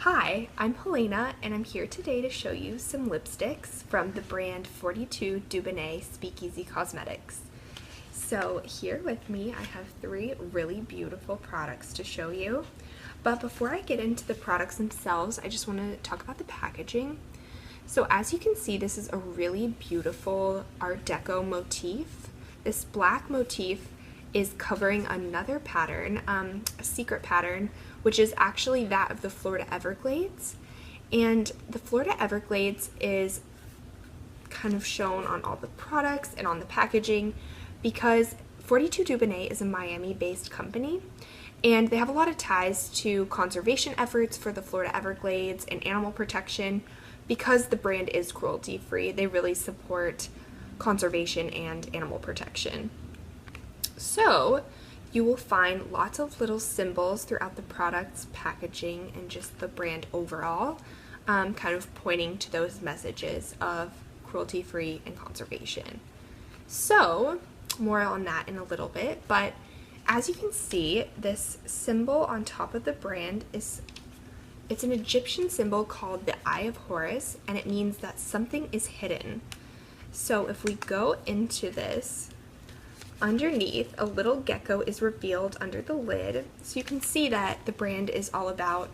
Hi, I'm Helena, and I'm here today to show you some lipsticks from the brand 42 Dubonnet Speakeasy Cosmetics. So here with me, I have three really beautiful products to show you. But before I get into the products themselves, I just want to talk about the packaging. So as you can see, this is a really beautiful Art Deco motif. This black motif is covering another pattern, a secret pattern, which is actually that of the Florida Everglades. And the Florida Everglades is kind of shown on all the products and on the packaging because 42 Dubonnet is a Miami-based company, and they have a lot of ties to conservation efforts for the Florida Everglades and animal protection. Because the brand is cruelty-free, they really support conservation and animal protection. So you will find lots of little symbols throughout the product's packaging and just the brand overall, kind of pointing to those messages of cruelty-free and conservation. So more on that in a little bit, but as you can see, this symbol on top of the brand it's an Egyptian symbol called the Eye of Horus, and it means that something is hidden. So if we go into this, underneath, a little gecko is revealed under the lid, so you can see that the brand is all about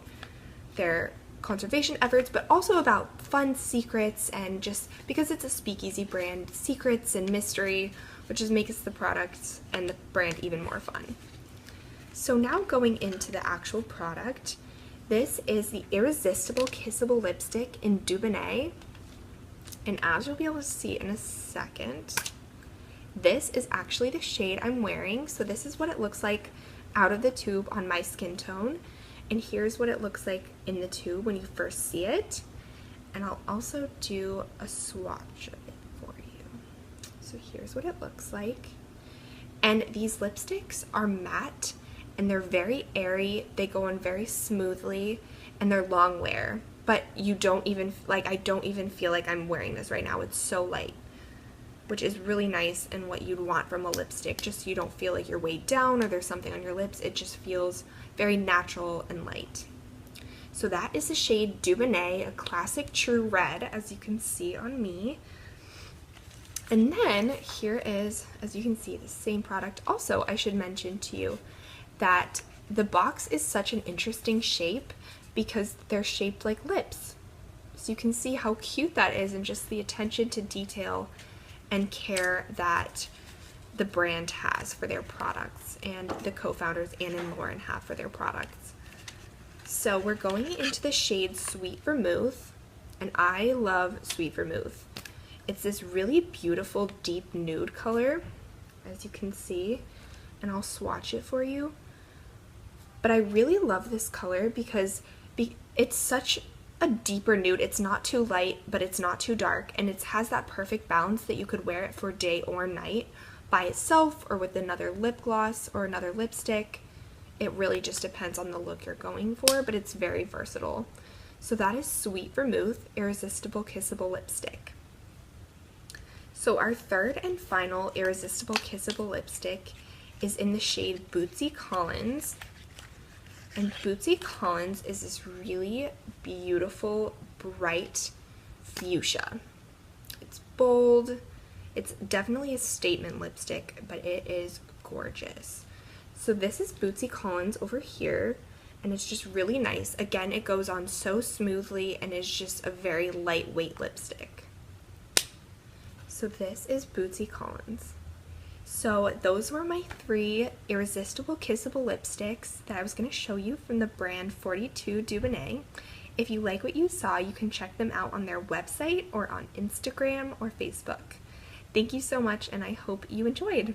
their conservation efforts, but also about fun secrets, and just because it's a speakeasy brand, secrets and mystery, which just makes the product and the brand even more fun. So now going into the actual product, this is the Irresistible Kissable Lipstick in Dubonnet, and as you'll be able to see in a second, this is actually the shade I'm wearing. So this is what it looks like out of the tube on my skin tone, and here's what it looks like in the tube when you first see it. And I'll also do a swatch of it for you. So here's what it looks like. And these lipsticks are matte and they're very airy, they go on very smoothly, and they're long wear, but you don't even, I don't even feel like I'm wearing this right now. It's so light, which is really nice and what you'd want from a lipstick, just so you don't feel like you're weighed down or there's something on your lips. It just feels very natural and light. So that is the shade Dubonnet, a classic true red, as you can see on me. And then here is, as you can see, the same product. Also, I should mention to you that the box is such an interesting shape because they're shaped like lips. So you can see how cute that is, and just the attention to detail and care that the brand has for their products, and the co-founders Ann and Lauren have for their products. So we're going into the shade Sweet Vermouth, and I love Sweet Vermouth. It's this really beautiful deep nude color, as you can see, and I'll swatch it for you. But I really love this color because it's such a deeper nude. It's not too light, but it's not too dark, and it has that perfect balance that you could wear it for day or night by itself or with another lip gloss or another lipstick. It really just depends on the look you're going for, but it's very versatile. So that is Sweet Vermouth Irresistible Kissable Lipstick. So our third and final Irresistible Kissable Lipstick is in the shade Bootsy Collins. And Bootsy Collins is this really beautiful, bright fuchsia. It's bold. It's definitely a statement lipstick, but it is gorgeous. So this is Bootsy Collins over here, and it's just really nice. Again, it goes on so smoothly and is just a very lightweight lipstick. So this is Bootsy Collins. So those were my three Irresistible Kissable Lipsticks that I was going to show you from the brand 42 Dubonnet. If you like what you saw, you can check them out on their website or on Instagram or Facebook. Thank you so much, and I hope you enjoyed.